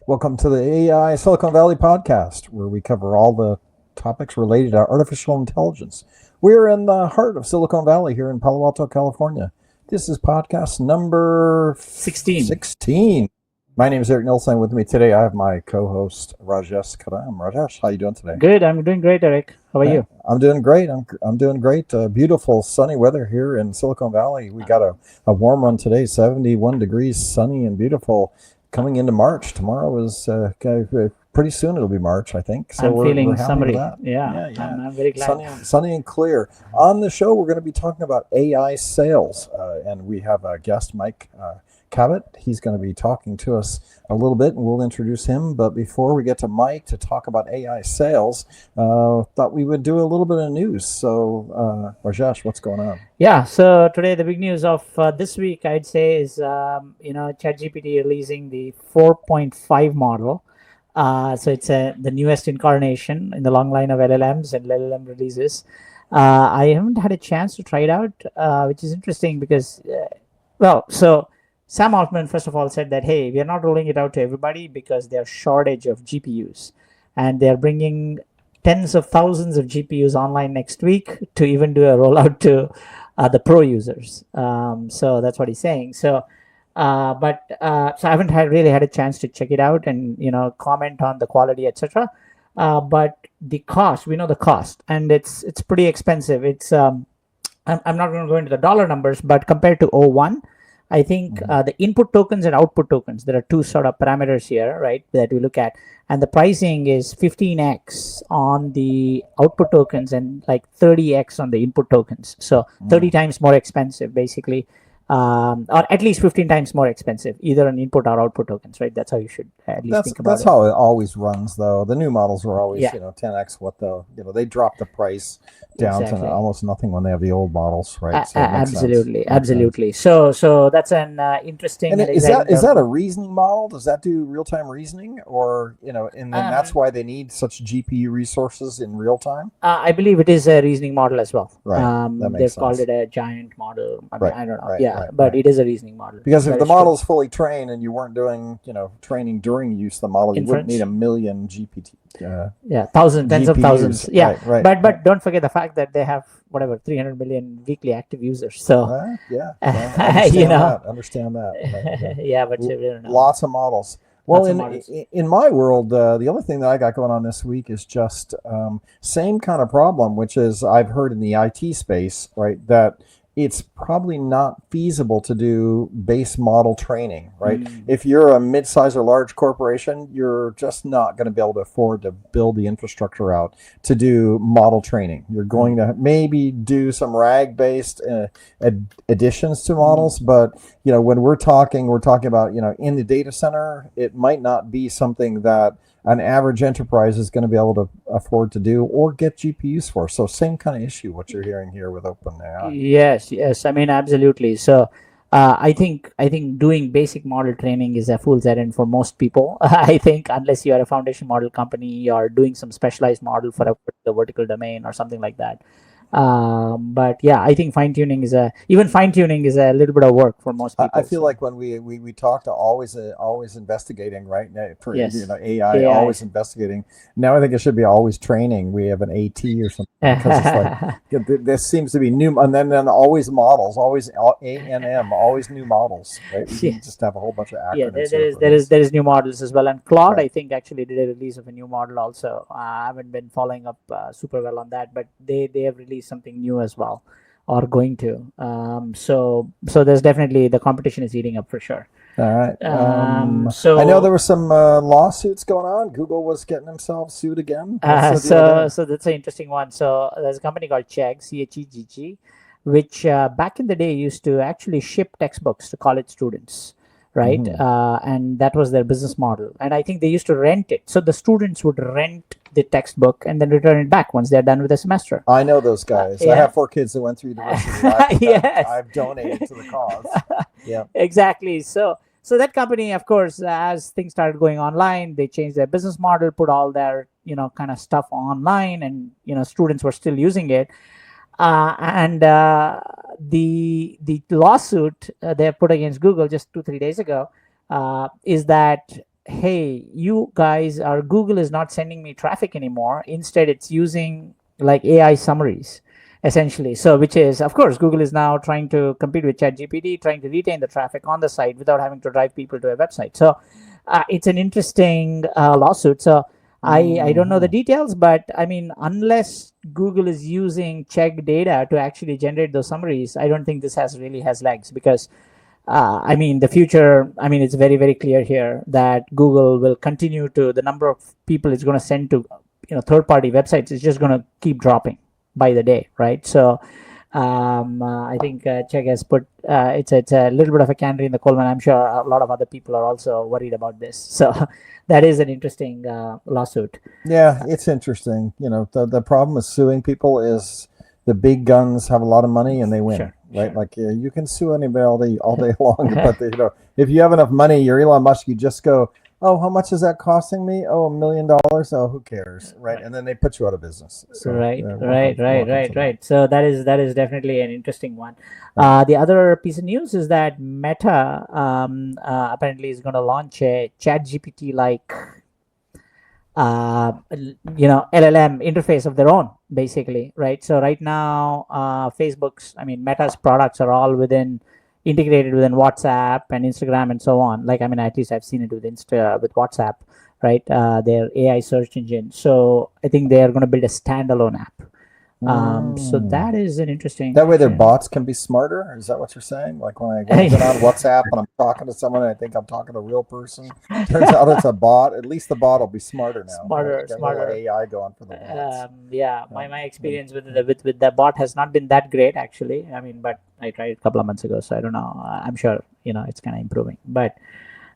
Welcome to the AI Silicon Valley podcast, where we cover all the topics related to artificial intelligence. We're in the heart of Silicon Valley here in Palo Alto, California. This is podcast number 16. My name is Eric Nilsson. With me today, I have my co-host Rajesh Karam. Rajesh, how you doing today? Good. I'm doing great, Eric. How are you? I'm doing great. I'm doing great. Beautiful sunny weather here in Silicon Valley. We got a warm one today, 71 degrees, sunny and beautiful. Coming into March. Tomorrow is pretty soon. It'll be March, I think. So we're happy summery. With that. Yeah. I'm very glad. Sunny and clear. On the show, we're going to be talking about AI sales, and we have a guest, Mike Cabot. He's going to be talking to us a little bit, and we'll introduce him. But before we get to Mike to talk about AI sales, thought we would do a little bit of news. So, Rajesh, what's going on? Yeah. So today, the big news of this week, I'd say, is ChatGPT releasing the 4.5 model. So it's the newest incarnation in the long line of LLMs and LLM releases. I haven't had a chance to try it out, which is interesting because, so Sam Altman, first of all, said that, hey, we are not rolling it out to everybody because there's shortage of GPUs. And they're bringing tens of thousands of GPUs online next week to even do a rollout to the pro users. So that's what he's saying. So I haven't really had a chance to check it out and, comment on the quality, etc. But the cost, we know the cost, and it's pretty expensive. It's I'm not going to go into the dollar numbers, but compared to O1, I think the input tokens and output tokens, there are two sort of parameters here, right, that we look at. And the pricing is 15x on the output tokens and like 30x on the input tokens. So 30 times more expensive, basically, or at least 15 times more expensive, either on input or output tokens, right? That's how you should at least think about it. That's how it always runs, though. The new models are always, 10x what they drop the price down to almost nothing when they have the old models, right? So absolutely. So that's an interesting. And is that a reasoning model? Does that do real time reasoning, or and then that's why they need such GPU resources in real time? I believe it is a reasoning model as well. Right. They've called it a giant model. I don't know. But it is a reasonning model. Because if the model is fully trained and you weren't doing, training during use of the model, you wouldn't need a million GPT. Thousands, tens of thousands. Yeah, right. But don't forget the fact that they have 300 million weekly active users. So understand that. Yeah, but lots of models. Well, in my world, the other thing that I got going on this week is just same kind of problem, which is I've heard in the IT space, right, that it's probably not feasible to do base model training, right? If you're a mid-size or large corporation, you're just not going to be able to afford to build the infrastructure out to do model training. You're going to maybe do some RAG-based additions to models, but when we're talking about in the data center, it might not be something that an average enterprise is going to be able to afford to do or get GPUs for. So same kind of issue what you're hearing here with OpenAI. Yes. I mean, absolutely. So I think doing basic model training is a fool's errand for most people. I think unless you are a foundation model company or doing some specialized model for a vertical domain or something like that. But yeah, I think fine tuning is a little bit of work for most people. I feel like when we talk to always investigating, right? For Yes. AI, always investigating. Now I think it should be always training. We have an AT or something because it's like this seems to be new, and then always models, always A&M, always new models, right? We just have a whole bunch of acronyms. There is new models as well, and Claude I think actually did a release of a new model also. I haven't been following up super well on that, but they have released something new as well, or going to. So there's definitely the competition is heating up for sure. All right. So I know there were some lawsuits going on. Google was getting himself sued again. So that's an interesting one. So there's a company called Chegg, CHEGG, which back in the day used to actually ship textbooks to college students. Right. And that was their business model. And I think they used to rent it. So the students would rent the textbook and then return it back once they're done with the semester. I know those guys. I have 4 kids that went through university. Yes. I've donated to the cause. Yeah. Exactly. So that company, of course, as things started going online, they changed their business model, put all their, kind of stuff online, and, students were still using it. And the lawsuit they have put against Google just 2-3 days ago is that hey, you guys, or Google is not sending me traffic anymore. Instead, it's using like AI summaries, essentially. So, which is, of course, Google is now trying to compete with ChatGPT, trying to retain the traffic on the site without having to drive people to a website. So, it's an interesting lawsuit. So, I don't know the details, but I mean, unless Google is using check data to actually generate those summaries, I don't think this really has legs, because I mean, the future, I mean, it's very, very clear here that Google will continue to, the number of people it's going to send to, third-party websites is just going to keep dropping by the day, right? So I think Chegg has put, it's a little bit of a canary in the coal mine. I'm sure a lot of other people are also worried about this. So that is an interesting lawsuit. Yeah, it's interesting. The problem with suing people is the big guns have a lot of money and they win. Sure, right? sure. Like you can sue anybody all day long, but if you have enough money, you're Elon Musk, you just go, oh, how much is that costing me? Oh, $1 million. Oh, who cares, right? And then they put you out of business. So, right. that. So that is definitely an interesting one. The other piece of news is that Meta apparently is going to launch a ChatGPT like LLM interface of their own, basically, right? So right now, Meta's products are all integrated within WhatsApp and Instagram and so on. Like, I mean, at least I've seen it with WhatsApp, right? Their AI search engine. So I think they are going to build a standalone app. So that is an interesting. That way, their bots can be smarter. Is that what you're saying? Like when I get on WhatsApp and I'm talking to someone, and I think I'm talking to a real person. Turns out it's a bot. At least the bot will be smarter now. Smarter. AI going for the bots. My experience with the bot has not been that great, actually. I mean, but I tried it a couple of months ago, so I don't know. I'm sure it's kind of improving, but.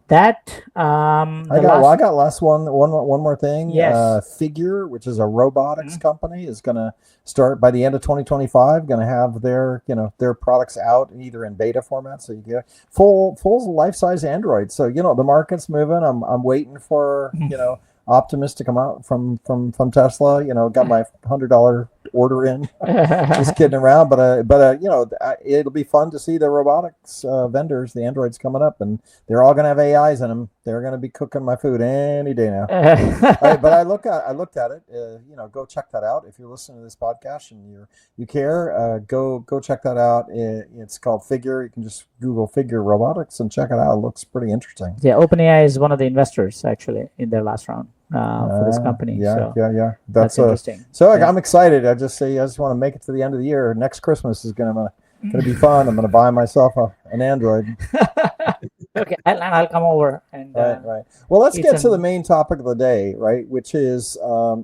That I got last one more thing. Yes. Figure, which is a robotics company, is going to start by the end of 2025. Going to have their products out either in beta format, so you get full life size Android. So the market's moving. I'm waiting for Optimus to come out from Tesla. Got my $100 order in. Just kidding around, but it'll be fun to see the robotics vendors, the Androids coming up, and they're all going to have AIs in them. They're going to be cooking my food any day now. But I looked at it. Go check that out if you're listening to this podcast and you care. Go check that out. It's called Figure. You can just Google Figure Robotics and check it out. It looks pretty interesting. Yeah, OpenAI is one of the investors actually in their last round for this company. Yeah. That's interesting. So I'm excited. I just want to make it to the end of the year. Next Christmas is gonna be fun. I'm gonna buy myself an Android. Okay, and I'll come over and right. Well, let's get to the main topic of the day, right? Which is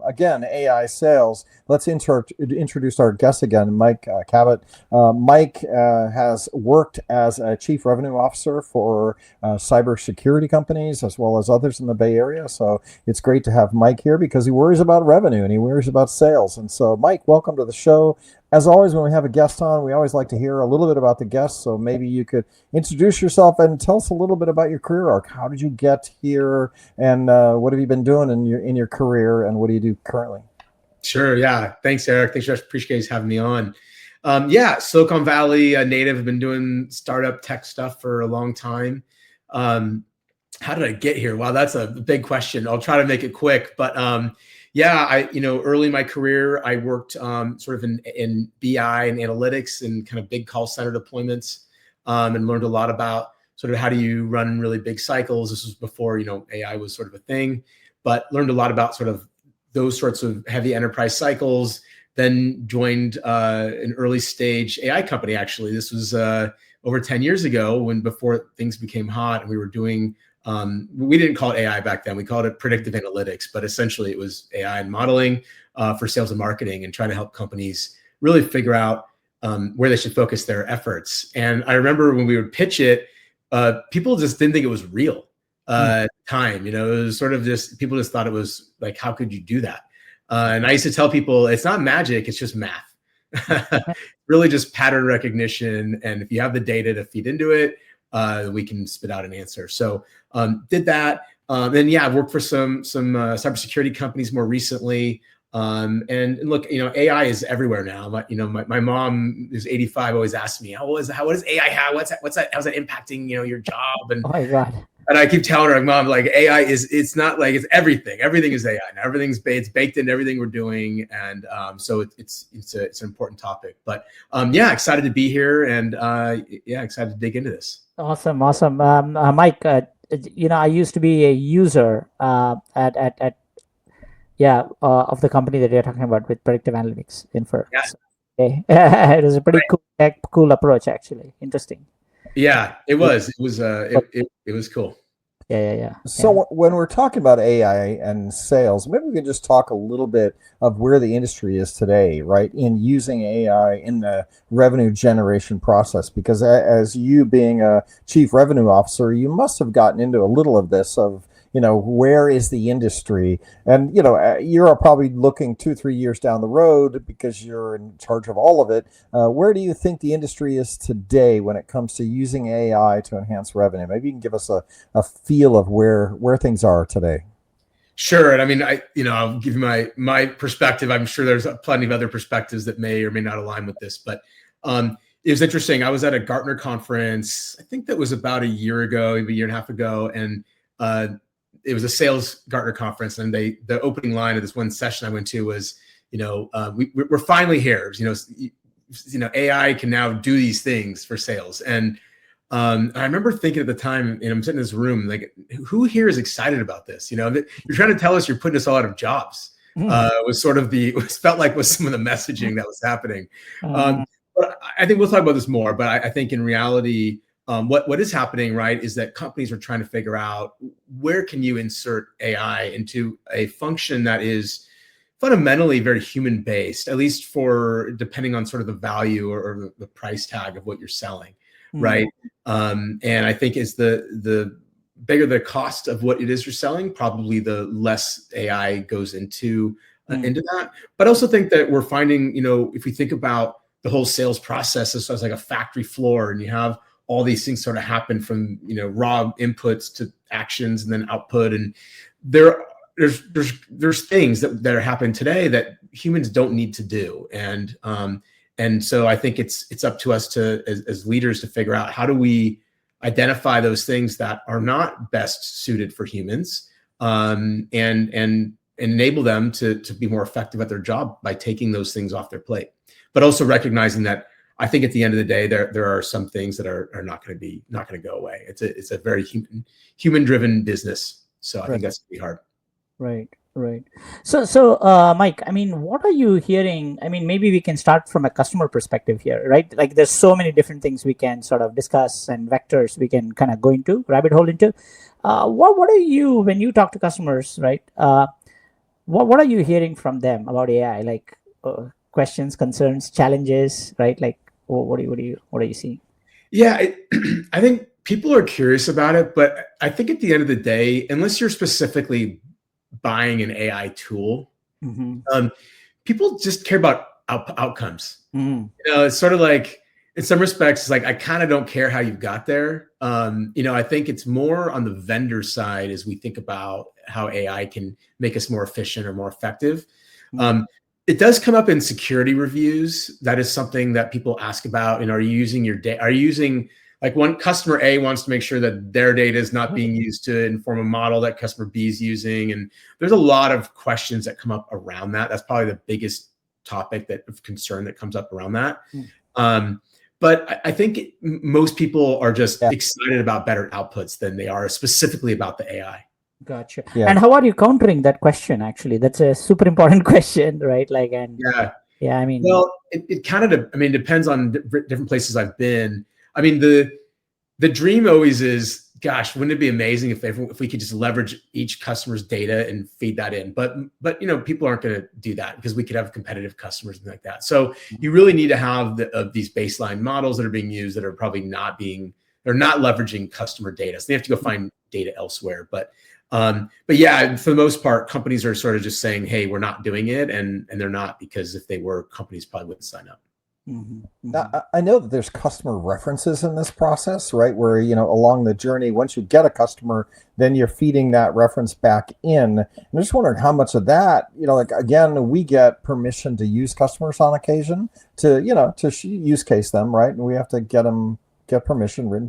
again AI sales. Let's introduce our guest again, Mike Cabot. Mike has worked as a chief revenue officer for cybersecurity companies as well as others in the Bay Area. So it's great to have Mike here because he worries about revenue and he worries about sales. And so, Mike, welcome to the show. As always, when we have a guest on, we always like to hear a little bit about the guest. So maybe you could introduce yourself and tell us a little bit about your career arc. How did you get here, and what have you been doing in your career, and what do you do currently? Sure. Yeah. Thanks, Eric. Thanks, Josh. Appreciate you having me on. Silicon Valley native. Have been doing startup tech stuff for a long time. How did I get here? Wow, that's a big question. I'll try to make it quick, but early in my career, I worked sort of in BI and analytics and kind of big call center deployments, and learned a lot about sort of how do you run really big cycles. This was before, AI was sort of a thing, but learned a lot about sort of those sorts of heavy enterprise cycles. Then joined an early stage AI company. Actually, this was over 10 years ago before things became hot and we were doing, we didn't call it AI back then. We called it predictive analytics, but essentially it was AI and modeling for sales and marketing and trying to help companies really figure out where they should focus their efforts. And I remember when we would pitch it, people just didn't think it was real time. It was sort of just, people just thought it was like, how could you do that? And I used to tell people, it's not magic, it's just math. Really just pattern recognition. And if you have the data to feed into it, we can spit out an answer. So did that. Then I've worked for some cybersecurity companies more recently. And look, AI is everywhere now. My mom who's 85 always asks me, what does AI have? How's that impacting, your job? And oh my God. And I keep telling her, Mom, like AI it's not like it's everything. Everything is AI now. It's baked into everything we're doing. And so it's an important topic. But yeah, excited to be here, and yeah, excited to dig into this. Awesome. Mike, I used to be a user at of the company that you're talking about with predictive analytics Infer. Yeah. So, it was a pretty cool approach, actually. Interesting. Yeah, it was. It was cool. Yeah. So when we're talking about AI and sales, maybe we could just talk a little bit of where the industry is today, right, in using AI in the revenue generation process. Because as you being a chief revenue officer, you must have gotten into a little of this of, where is the industry? And, you're probably looking 2-3 years down the road because you're in charge of all of it. Where do you think the industry is today when it comes to using AI to enhance revenue? Maybe you can give us a feel of where things are today. Sure. And I mean, I'll give you my perspective. I'm sure there's plenty of other perspectives that may or may not align with this, but it was interesting. I was at a Gartner conference, I think that was about a year ago, maybe a year and a half ago. And it was a sales Gartner conference, and the opening line of this one session I went to was, we're finally here. AI can now do these things for sales. And I remember thinking at the time, and I'm sitting in this room, like, who here is excited about this? You're trying to tell us you're putting us all out of jobs. Was sort of felt like was some of the messaging that was happening. But I think we'll talk about this more. But I think in reality, what is happening, right, is that companies are trying to figure out where can you insert AI into a function that is fundamentally very human based, at least for depending on sort of the value or the price tag of what you're selling, right? And I think as the bigger the cost of what it is you're selling, probably the less AI goes into that. But I also think that we're finding, if we think about the whole sales process as like a factory floor, and you have all these things sort of happen from raw inputs to actions and then output, and there's things that are happening today that humans don't need to do, and so I think it's up to us as leaders to figure out how do we identify those things that are not best suited for humans, and enable them to be more effective at their job by taking those things off their plate, but also recognizing that I think at the end of the day, there are some things that are not going to go away. It's a very human driven business. So I think that's going to be hard. Right. So Mike, I mean, what are you hearing? I mean, maybe we can start from a customer perspective here, right? Like there's so many different things we can sort of discuss and vectors we can kind of go into, rabbit hole into. What are you, when you talk to customers, right? What are you hearing from them about AI? Like questions, concerns, challenges, right? Like what are you seeing? Yeah, I think people are curious about it, but I think at the end of the day, unless you're specifically buying an AI tool, people just care about outcomes. It's sort of like, in some respects, it's like, I kind of don't care how you got there. I think it's more on the vendor side as we think about how AI can make us more efficient or more effective. It does come up in security reviews. That is something that people ask about. Are you using your data? Are you using, like, one customer A wants to make sure that their data is not being used to inform a model that customer B is using. And there's a lot of questions that come up around that. That's probably the biggest topic of concern that comes up around that. But I think most people are just excited about better outputs than they are specifically about the AI. Gotcha. Yeah. And how are you countering that question? Actually, that's a super important question, right? Like, and yeah, I mean, well, it kind of, depends on different places I've been. I mean, the dream always is, gosh, wouldn't it be amazing if we could just leverage each customer's data and feed that in? But people aren't going to do that because we could have competitive customers and like that. So you really need to have these baseline models that are being used that are probably they're not leveraging customer data. So they have to go find data elsewhere. But yeah, for the most part, companies are sort of just saying, hey, we're not doing it. And they're not, because if they were, companies probably wouldn't sign up. Now, I know that there's customer references in this process, right? Where, along the journey, once you get a customer, then you're feeding that reference back in. I'm just wondering how much of that, like, again, we get permission to use customers on occasion to use case them, right? And we have to get written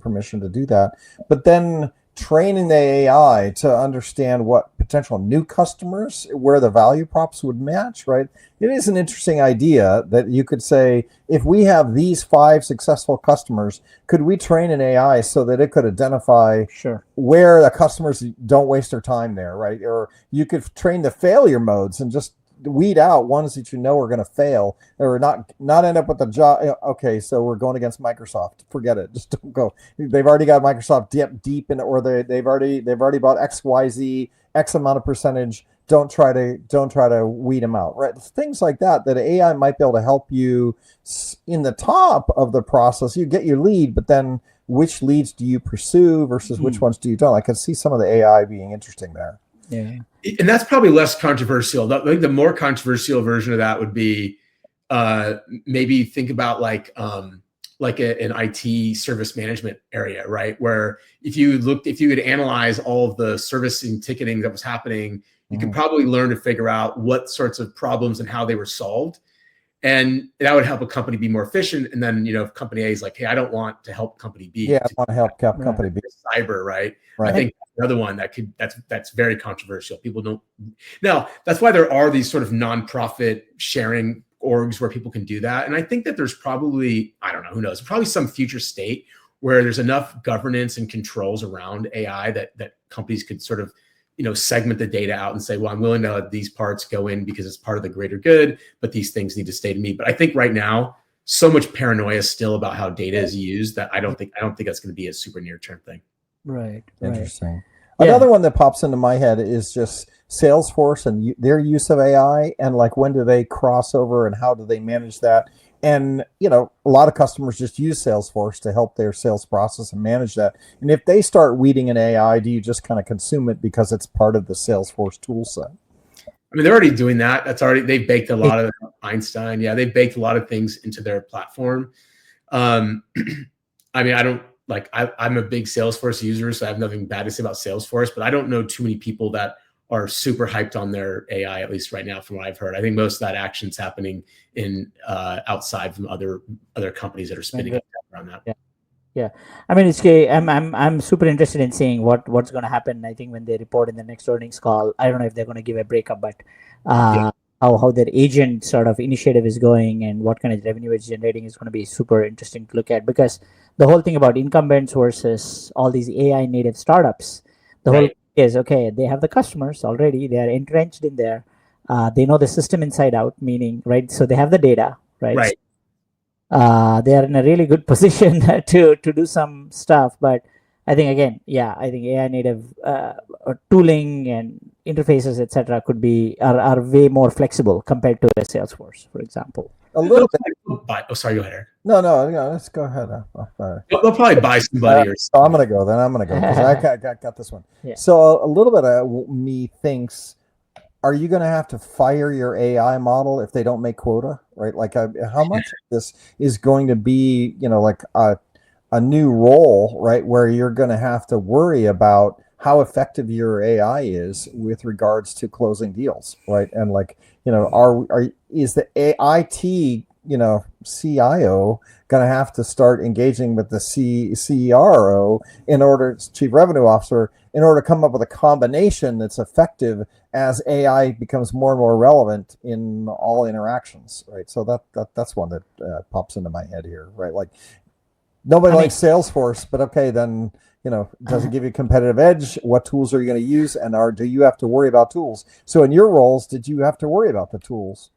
permission to do that. But then training the AI to understand what potential new customers, where the value props would match, right? It is an interesting idea that you could say, if we have these 5 successful customers, could we train an AI so that it could identify where the customers don't waste their time there, right? Or you could train the failure modes and just weed out ones that you know are going to fail or not end up with the job. Okay, so we're going against Microsoft. Forget it. Just don't go. They've already got Microsoft deep in, or they've already bought XYZ X amount of percentage. Don't try to weed them out, right? Things like that AI might be able to help you in the top of the process. You get your lead, but then which leads do you pursue versus which ones do you don't? I can see some of the AI being interesting there. Yeah. And that's probably less controversial. The more controversial version of that would be maybe think about like an IT service management area, right? Where if you could analyze all of the servicing ticketing that was happening, you could probably learn to figure out what sorts of problems and how they were solved. And that would help a company be more efficient. And then, if company A is like, hey, I don't want to help company B. Yeah, I want to help company B. Cyber, right? I think another one that's very controversial. People don't. Now, that's why there are these sort of nonprofit sharing orgs where people can do that. And I think that there's probably, I don't know, who knows, probably some future state where there's enough governance and controls around AI that companies could sort of, segment the data out and say, well, I'm willing to let these parts go in because it's part of the greater good, but these things need to stay to me. But I think right now, so much paranoia still about how data is used that I don't think that's going to be a super near-term thing. Right. Interesting. Another one that pops into my head is just Salesforce and their use of AI, and like when do they cross over and how do they manage that? And a lot of customers just use Salesforce to help their sales process and manage that. And if they start weeding an AI, do you just kind of consume it because it's part of the Salesforce tool set? I mean, they're already doing that. They've baked a lot of Einstein. Yeah, they've baked a lot of things into their platform. I mean, I'm a big Salesforce user, so I have nothing bad to say about Salesforce, but I don't know too many people that are super hyped on their AI, at least right now, from what I've heard. I think most of that action's happening in outside from other companies that are spinning up around that. Yeah. I mean, it's okay. I'm super interested in seeing what's going to happen. I think when they report in the next earnings call, I don't know if they're going to give a breakup, but how their agent sort of initiative is going and what kind of revenue it's generating is going to be super interesting to look at, because the whole thing about incumbents versus all these AI native startups, the whole is, okay, they have the customers already, they are entrenched in there, they know the system inside out, meaning, right, so they have the data, right? They are in a really good position to do some stuff. But I think, again, I think AI native tooling and interfaces, etc., are way more flexible compared to a Salesforce, for example. A little bit. Oh, sorry, go ahead, Eric. No, let's go ahead. They'll probably buy somebody. So I'm going to go because I got this one. Yeah. So a little bit of me thinks, are you going to have to fire your AI model if they don't make quota, right? Like how much of this is going to be, like a new role, right? Where you're going to have to worry about how effective your AI is with regards to closing deals, right? And like, is the IT, CIO going to have to start engaging with the CRO chief revenue officer, in order to come up with a combination that's effective as AI becomes more and more relevant in all interactions, right? So that's one that pops into my head here, right? Like nobody likes Salesforce, but okay, then, does it give you a competitive edge? What tools are you going to use? And do you have to worry about tools? So in your roles, did you have to worry about the tools?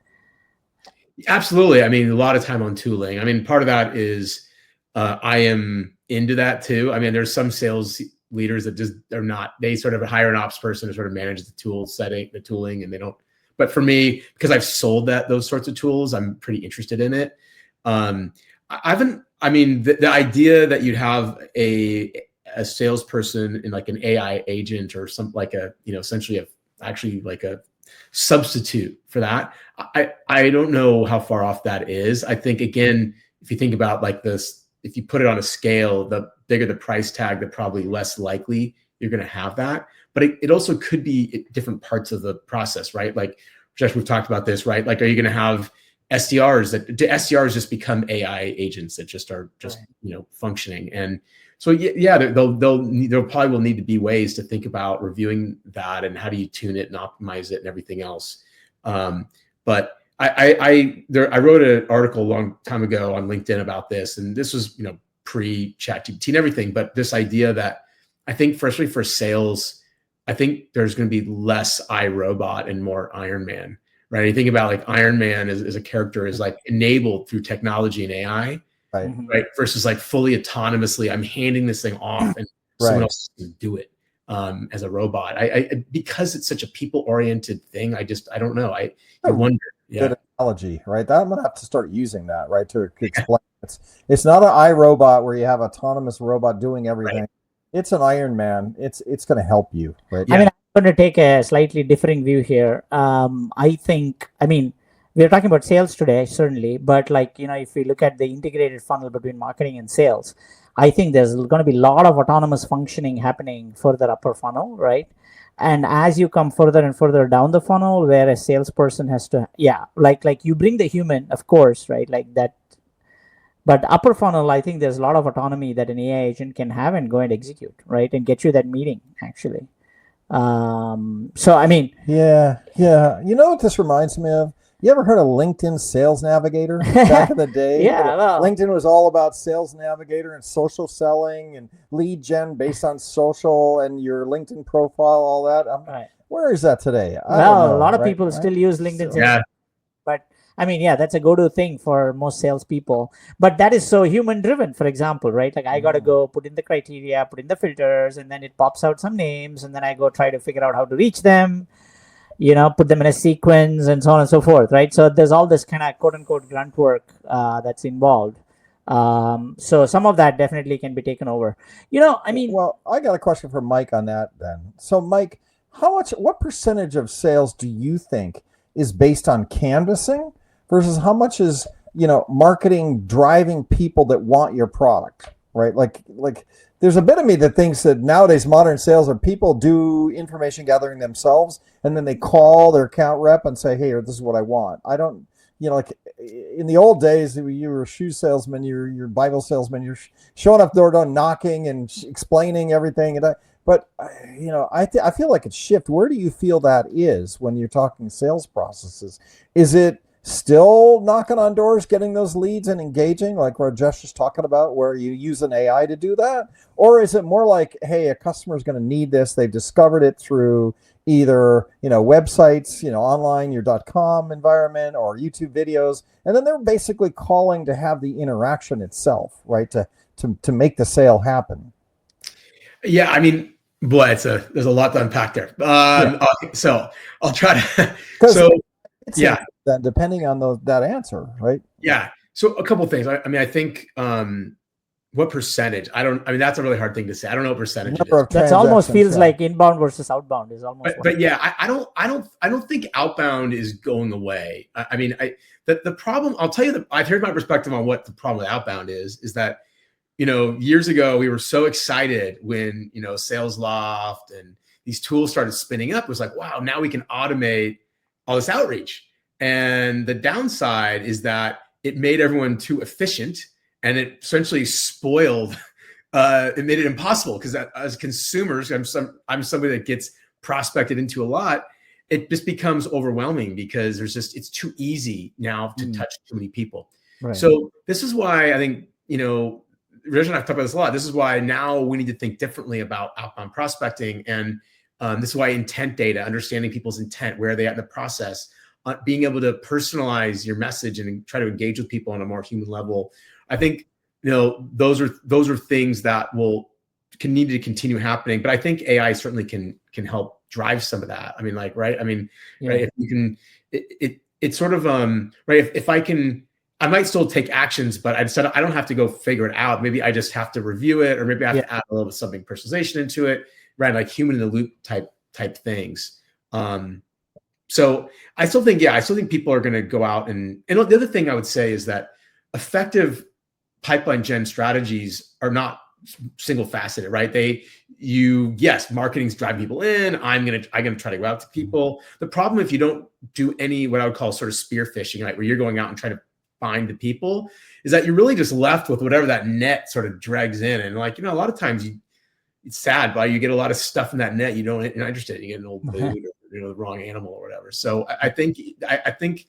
Absolutely. I mean, a lot of time on tooling. I mean, part of that is I am into that too. I mean, there's some sales leaders that just are not, they sort of hire an ops person to sort of manage the tool setting, the tooling, and they don't. But for me, because I've sold those sorts of tools, I'm pretty interested in it. The idea that you'd have a salesperson in like an AI agent or something like essentially a substitute for that. I don't know how far off that is. I think, again, if you think about like this, if you put it on a scale, the bigger the price tag, the probably less likely you're going to have that. But it also could be at different parts of the process, right? Like, Josh, we've talked about this, right? Like, are you going to have SDRs do SDRs just become AI agents that just are functioning? And So yeah, there probably will need to be ways to think about reviewing that and how do you tune it and optimize it and everything else. But I wrote an article a long time ago on LinkedIn about this, and this was pre ChatGPT and everything. But this idea that I think, especially for sales, I think there's going to be less iRobot and more Iron Man, right? You think about like Iron Man as a character is like enabled through technology and AI, right? Versus like fully autonomously, I'm handing this thing off and someone else can do it as a robot. I because it's such a people-oriented thing, I don't know. I wonder. Yeah. Good analogy, right? I'm gonna have to start using that, right? To explain it's not an iRobot where you have autonomous robot doing everything. Right. It's an Iron Man. It's going to help you, right? I mean, I'm going to take a slightly differing view here. I mean, we're talking about sales today, certainly, but like, if we look at the integrated funnel between marketing and sales, I think there's going to be a lot of autonomous functioning happening further upper funnel, right? And as you come further and further down the funnel, where a salesperson has to, like you bring the human, of course, right? Like that. But upper funnel, I think there's a lot of autonomy that an AI agent can have and go and execute, right? And get you that meeting, actually. So, I mean. Yeah. You know what this reminds me of? You ever heard of LinkedIn Sales Navigator back in the day? Yeah. Well, LinkedIn was all about Sales Navigator and social selling and lead gen based on social and your LinkedIn profile, all that. Right. Where is that today? I don't know, a lot of people still use LinkedIn. Yeah. But I mean, that's a go-to thing for most salespeople. But that is so human-driven, for example, right? Like I got to go put in the criteria, put in the filters, and then it pops out some names, and then I go try to figure out how to reach them, put them in a sequence, and so on and so forth, right? So there's all this kind of quote-unquote grunt work that's involved. So some of that definitely can be taken over. I mean... Well, I got a question for Mike on that then. So, Mike, what percentage of sales do you think is based on canvassing versus how much is, marketing driving people that want your product, right? Like there's a bit of me that thinks that nowadays modern sales are people do information gathering themselves and then they call their account rep and say, hey, this is what I want. I don't, like in the old days, you were a shoe salesman, you're Bible salesman, you're showing up door to door, knocking and explaining everything. But, I feel like it's shift. Where do you feel that is when you're talking sales processes? Is it still knocking on doors, getting those leads and engaging like Rajesh is talking about, where you use an AI to do that? Or is it more like, hey, a customer is going to need this. They've discovered it through either, websites, online, your .com environment or YouTube videos. And then they're basically calling to have the interaction itself, right? To make the sale happen. Yeah, I mean, boy, there's a lot to unpack there. So I'll try to. So then depending on that answer, right? Yeah. So a couple of things. I mean, I think what percentage? That's a really hard thing to say. I don't know what percentage it is. That almost feels like inbound versus outbound is almost. But yeah, I don't think outbound is going away. The problem. I'll tell you I've heard my perspective on what the problem with outbound is that. Years ago, we were so excited when, Sales Loft and these tools started spinning up. It was like, wow, now we can automate all this outreach. And the downside is that it made everyone too efficient and it essentially spoiled, it made it impossible because as consumers, I'm somebody that gets prospected into a lot. It just becomes overwhelming because it's too easy now to touch too many people. Right. So this is why I think, Raj and I've talked about this a lot. This is why now we need to think differently about outbound prospecting. And this is why intent data, understanding people's intent, where are they at in the process, being able to personalize your message and try to engage with people on a more human level. I think, those are things that can need to continue happening. But I think AI certainly can help drive some of that. I mean, like, right. I mean, right. If you can, it's sort of, right. If I can, I might still take actions, but I don't have to go figure it out. Maybe I just have to review it, or maybe I have to add a little bit something personalization into it, right? Like human in the loop type things. So I still think people are going to go out and the other thing I would say is that effective pipeline gen strategies are not single faceted, right? Marketing's driving people in. I'm gonna try to go out to people. The problem if you don't do any what I would call sort of spear phishing, right, where you're going out and trying to bind to people, is that you're really just left with whatever that net sort of drags in. And like, a lot of times it's sad, but you get a lot of stuff in that net you're not interested in. You get an old food or the wrong animal or whatever. So I think, and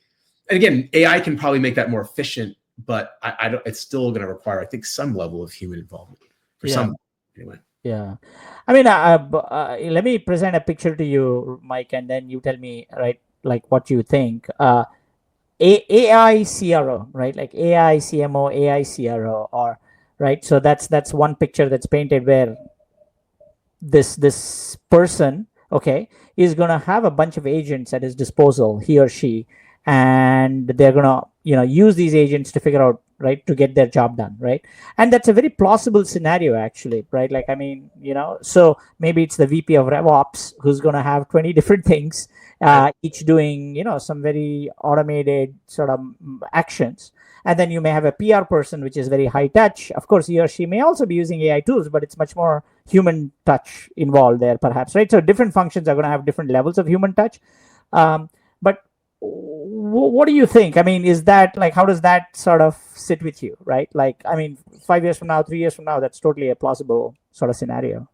again, AI can probably make that more efficient, but I don't. It's still going to require, I think, some level of human involvement for some anyway. Yeah, I mean, let me present a picture to you, Mike, and then you tell me, right, like what you think. AI CRO, right, like AI CMO, AI CRO, or right. So that's one picture that's painted where this person, okay, is gonna have a bunch of agents at his disposal, he or she, and they're gonna use these agents to figure out, right, to get their job done, right? And that's a very plausible scenario, actually, right? Like, I mean, so maybe it's the VP of RevOps who's gonna have 20 different things, each doing some very automated sort of actions. And then you may have a PR person, which is very high touch. Of course, he or she may also be using AI tools, but it's much more human touch involved there, perhaps, right? So different functions are going to have different levels of human touch. But what do you think? I mean, is that like, how does that sort of sit with you, right? Like, I mean, 5 years from now, 3 years from now, that's totally a plausible sort of scenario.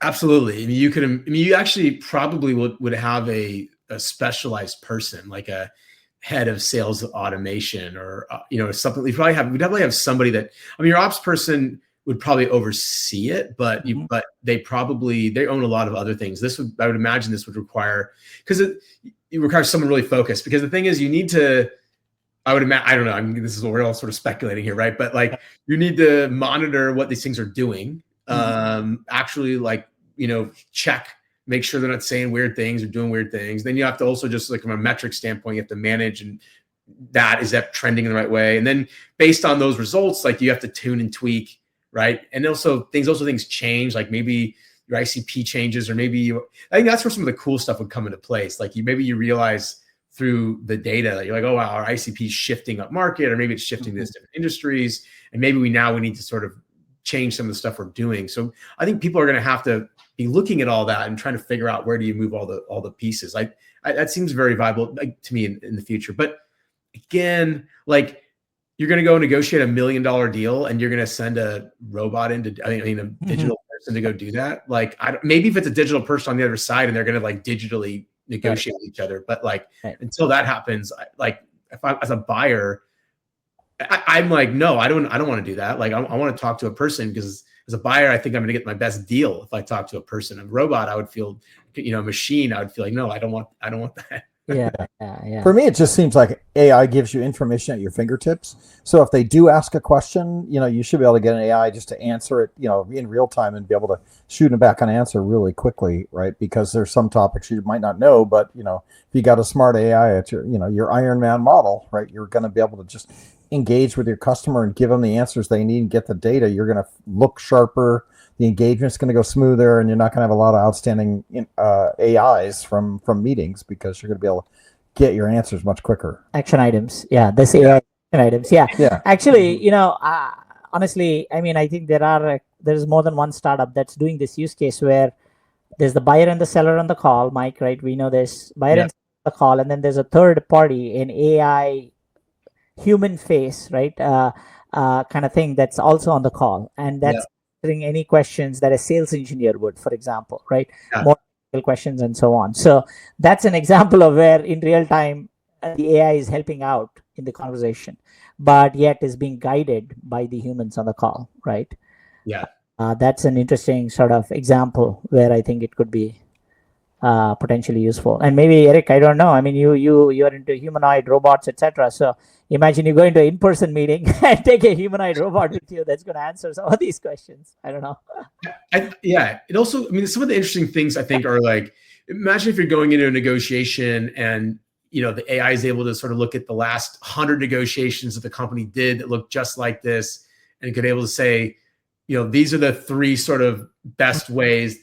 Absolutely. I mean, you actually probably would have a specialized person, like a head of sales automation or something. We'd definitely have somebody that, I mean, your ops person would probably oversee it, but but they own a lot of other things. I would imagine this would require, because it requires someone really focused, because the thing is, you need to, I don't know, I mean, this is what we're all sort of speculating here, right? But like, you need to monitor what these things are doing, actually, like, check, make sure they're not saying weird things or doing weird things. Then you have to also, just like from a metric standpoint, you have to manage, and is that trending in the right way? And then based on those results, like, you have to tune and tweak, right? And also things change, like maybe your ICP changes, or maybe I think that's where some of the cool stuff would come into place. Like, maybe you realize through the data that you're like, oh wow, our ICP is shifting up market, or maybe it's shifting to different industries, and maybe we need to sort of change some of the stuff we're doing. So I think people are going to have to be looking at all that and trying to figure out, where do you move all the pieces. That seems very viable, like, to me in the future. But again, like, you're going to go negotiate $1 million deal, and you're going to send a robot a digital person to go do that. Like, maybe if it's a digital person on the other side, and they're going to like digitally negotiate with each other. But like, until that happens, if I'm as a buyer, I'm like, no, I don't want to do that. Like, I want to talk to a person, because as a buyer, I think I'm going to get my best deal if I talk to a person. A robot, I would feel, a machine, I would feel like, no, I don't want that. Yeah. For me, it just seems like AI gives you information at your fingertips. So if they do ask a question, you should be able to get an AI just to answer it, in real time, and be able to shoot them back an answer really quickly, right? Because there's some topics you might not know, but if you got a smart AI at your Iron Man model, right, you're going to be able to just engage with your customer and give them the answers they need and get the data. You're going to look sharper. The engagement's going to go smoother, and you're not going to have a lot of outstanding AIs from meetings, because you're going to be able to get your answers much quicker. Action items. Yeah. This AI action items. Yeah. Actually, honestly, I mean, I think there's more than one startup that's doing this use case, where there's the buyer and the seller on the call, Mike, right? We know this buyer and seller on the call, and then there's a third party, an AI human face, right? Kind of thing that's also on the call, and that's answering any questions that a sales engineer would, for example, right? More questions and so on. So that's an example of where in real time the AI is helping out in the conversation, but yet is being guided by the humans on the call, right? Yeah. That's an interesting sort of example where I think it could be potentially useful. And maybe, Eric, I don't know. I mean, you're into humanoid robots, etc. So imagine you go into an in-person meeting and take a humanoid robot with you that's going to answer some of these questions. I don't know. It also, I mean, some of the interesting things I think are like, imagine if you're going into a negotiation, and the AI is able to sort of look at the last 100 negotiations that the company did that look just like this, and could able to say, these are the 3 sort of best ways.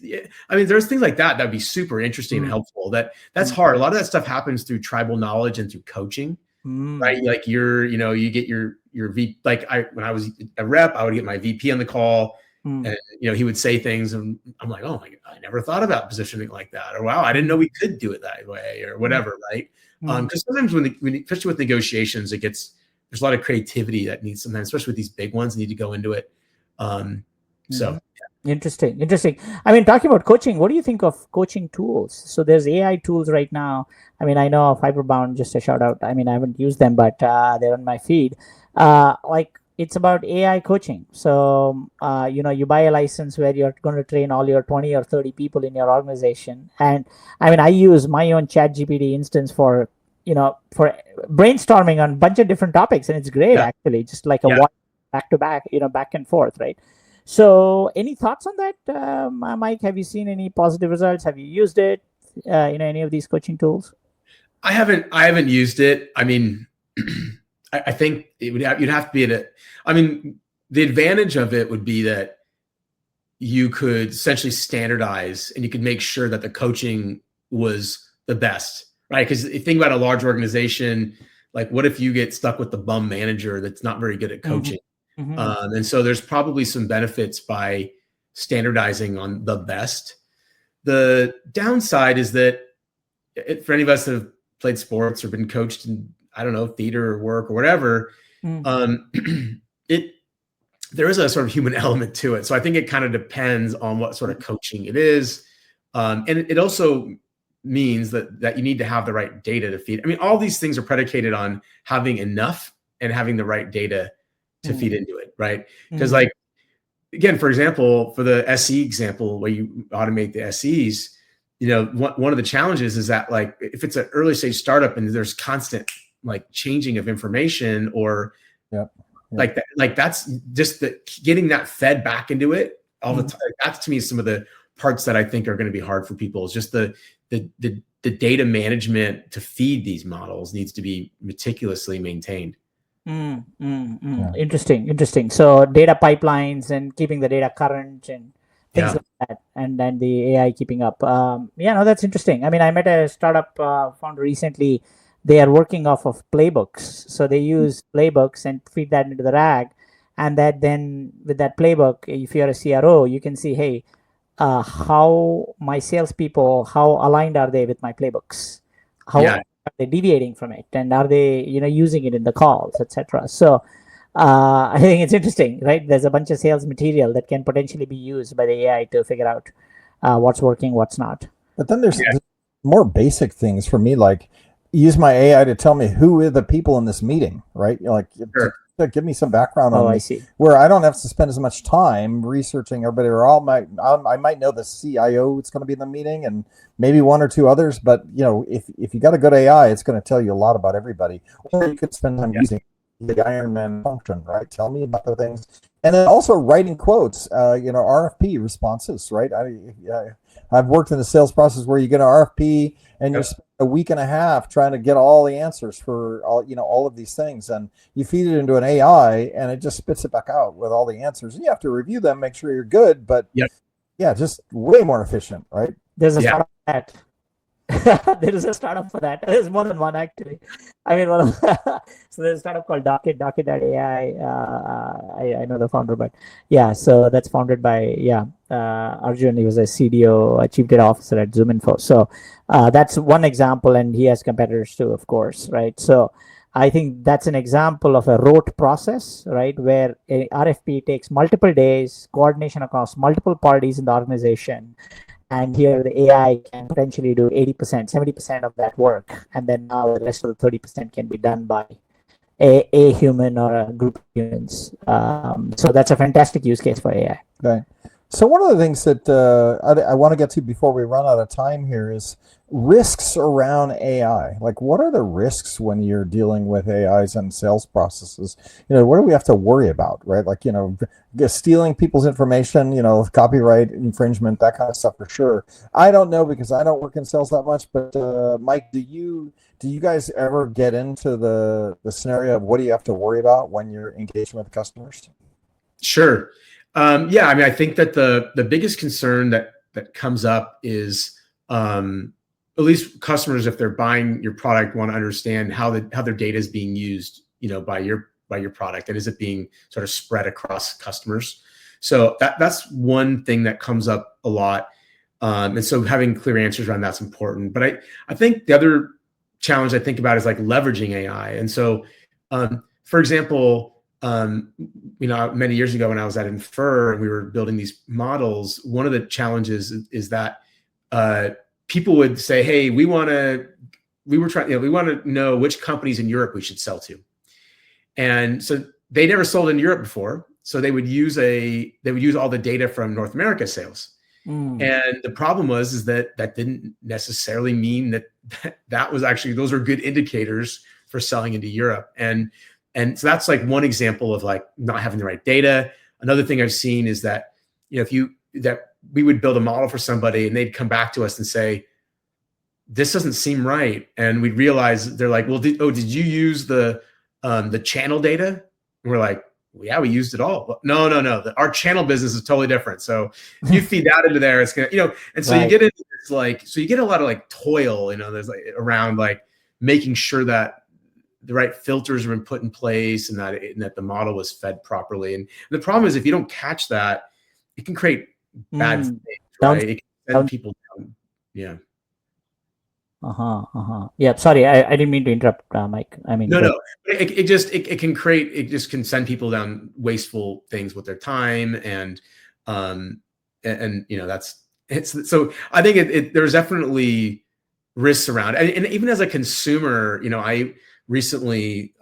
I mean, there's things like that would be super interesting and helpful. That's hard. A lot of that stuff happens through tribal knowledge and through coaching, right? Like you get your VP. Like when I was a rep, I would get my VP on the call, and he would say things, and I'm like, oh my God, I never thought about positioning like that, or wow, I didn't know we could do it that way, or whatever, right? Because sometimes when especially with negotiations, it gets there's a lot of creativity that needs sometimes, especially with these big ones, need to go into it. So interesting. I mean, talking about coaching, what do you think of coaching tools? So there's AI tools right now. I mean, I know of Hyperbound, just a shout out. I mean, I haven't used them, but they're on my feed. Like it's about AI coaching. So, you buy a license where you're going to train all your 20 or 30 people in your organization. And I mean, I use my own ChatGPT instance for brainstorming on a bunch of different topics. And it's great, actually, just like a back to back, back and forth, right? So any thoughts on that, Mike? Have you seen any positive results? Have you used it, any of these coaching tools? I haven't used it. I mean, I think you'd have to be the advantage of it would be that you could essentially standardize and you could make sure that the coaching was the best, right? Because if you think about a large organization, like what if you get stuck with the bum manager that's not very good at coaching? And so there's probably some benefits by standardizing on the best. The downside is that for any of us that have played sports or been coached in, I don't know, theater or work or whatever, there is a sort of human element to it. So I think it kind of depends on what sort of coaching it is. And it also means that you need to have the right data to feed. I mean, all these things are predicated on having enough and having the right data to feed into it, right? Because like, again, for example, for the SE example, where you automate the SEs, one of the challenges is that like, if it's an early stage startup and there's constant like changing of information or like that, like that's just getting that fed back into it all the time. That's to me some of the parts that I think are going to be hard for people is just the data management to feed these models needs to be meticulously maintained. Interesting. So data pipelines and keeping the data current and things like that, and then the AI keeping up. That's interesting. I mean, I met a startup founder recently. They are working off of playbooks. So they use playbooks and feed that into the RAG. And that then with that playbook, if you're a CRO, you can see, hey, how my salespeople, how aligned are they with my playbooks? How are they deviating from it? And are they, using it in the calls, etc.? So I think it's interesting, right? There's a bunch of sales material that can potentially be used by the AI to figure out what's working, what's not. But then there's more basic things for me, like use my AI to tell me who are the people in this meeting, right? To give me some background on me, where I don't have to spend as much time researching everybody. Or I might know the CIO that's going to be in the meeting and maybe one or two others. But if you got a good AI, it's going to tell you a lot about everybody. Or you could spend time using the Iron Man function, right? Tell me about the things, and then also writing quotes. RFP responses, right? I've worked in the sales process where you get an RFP and you spend a week and a half trying to get all the answers for all of these things, and you feed it into an AI and it just spits it back out with all the answers. And you have to review them, make sure you're good, but just way more efficient, right? There's a startup for that. There is a startup for that. There's more than one actually. I mean, so there's a startup called Docket.ai. I know the founder, but so that's founded by Arjun. He was a CDO, a chief data officer at ZoomInfo. So that's one example, and he has competitors too, of course, right? So I think that's an example of a rote process, right, where a RFP takes multiple days, coordination across multiple parties in the organization. And here the AI can potentially do 80%, 70% of that work. And then now the rest of the 30% can be done by a human or a group of humans. So that's a fantastic use case for AI. Right. So one of the things that I want to get to before we run out of time here is risks around AI. Like, what are the risks when you're dealing with AIs and sales processes? What do we have to worry about, right? Like, stealing people's information, copyright infringement, that kind of stuff for sure. I don't know because I don't work in sales that much, but Mike, do you guys ever get into the scenario of what do you have to worry about when you're engaging with customers? Sure. I mean, I think that the biggest concern that comes up is at least customers, if they're buying your product, want to understand how their data is being used, by your product, and is it being sort of spread across customers? So that's one thing that comes up a lot, and so having clear answers around that's important. But I think the other challenge I think about is like leveraging AI, and so for example, many years ago when I was at Infer and we were building these models, one of the challenges is that people would say, "Hey, we want to know which companies in Europe we should sell to," and so they never sold in Europe before, so they would use all the data from North America sales. And the problem is that didn't necessarily mean that was actually, those are good indicators for selling into Europe. And so that's like one example of like not having the right data. Another thing I've seen is that, that we would build a model for somebody and they'd come back to us and say, this doesn't seem right. And we'd realize they're like, well, did you use the channel data? And we're like, well, yeah, we used it all. No. Our channel business is totally different. So if you feed that into there, it's gonna, and so you get into this, like, so you get a lot of like toil, there's like around like making sure that the right filters have been put in place and that the model was fed properly. And the problem is if you don't catch that, it can create bad things, right? It can send people down. Yeah. Yeah. Sorry, I didn't mean to interrupt, Mike. I mean, no. It just can send people down wasteful things with their time, and so I think there's definitely risks around, and even as a consumer, I recently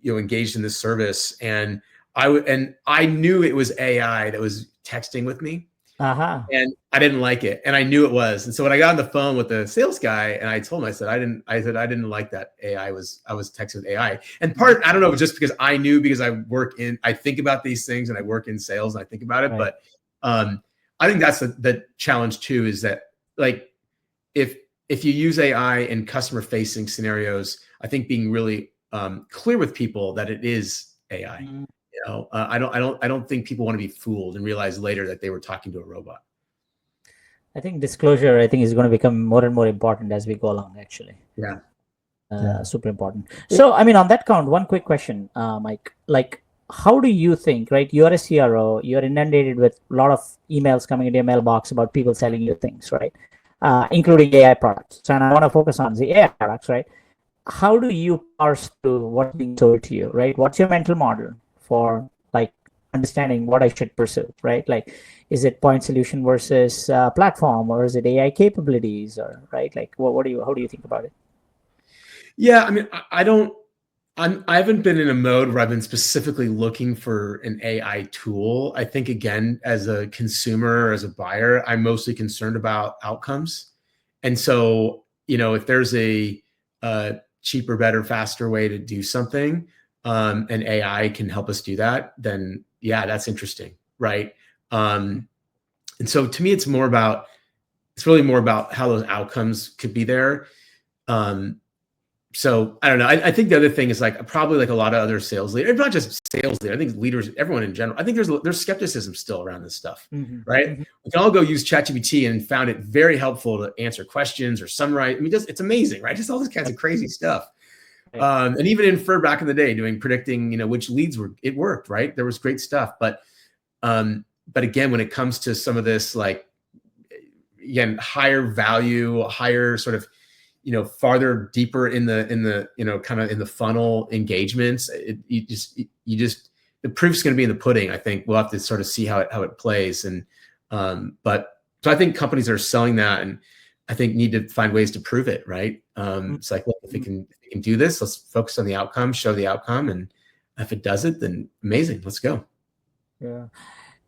engaged in this service, and I knew it was AI that was texting with me. And I didn't like it, and I knew it was. And so when I got on the phone with the sales guy, and I told him, I said I didn't like that I was texting with AI. And I don't know, just because I knew, because I think about these things, and I work in sales, and I think about it. Right. But I think that's the challenge too, is that like if you use AI in customer facing scenarios, I think being really clear with people that it is AI. I don't think people want to be fooled and realize later that they were talking to a robot. I think disclosure, is going to become more and more important as we go along, actually. Yeah. Super important. So, on that count, one quick question, Mike, like, how do you think, right? You're a CRO, you're inundated with a lot of emails coming into your mailbox about people selling you things, right? Including AI products. So, and I want to focus on the AI products, right? How do you parse through what's being sold to you, right? What's your mental model for like understanding what I should pursue, right? Like, is it point solution versus platform, or is it AI capabilities, or right? Like, how do you think about it? Yeah, I haven't been in a mode where I've been specifically looking for an AI tool. I think, again, as a consumer, as a buyer, I'm mostly concerned about outcomes. And so, if there's a cheaper, better, faster way to do something, and AI can help us do that, then yeah, that's interesting, right? And so to me, it's really more about how those outcomes could be there. So I don't know. I think the other thing is like probably like a lot of other sales leaders, not just sales leaders, I think leaders, everyone in general, I think there's skepticism still around this stuff, right? We can all go use ChatGPT and found it very helpful to answer questions or summarize. It's amazing, right? Just all this kinds of crazy stuff. And even Infer back in the day doing predicting, which leads it worked, right? There was great stuff. But again, when it comes to some of this, like, again, higher value, higher sort of, farther deeper in the kind of in the funnel engagements, you just the proof's going to be in the pudding. I think we'll have to sort of see how it plays. And so I think companies that are selling that, and I think need to find ways to prove it, right? It's like, look, if it can do this, let's focus on the outcome, show the outcome, and if it does it, then amazing, let's go. Yeah.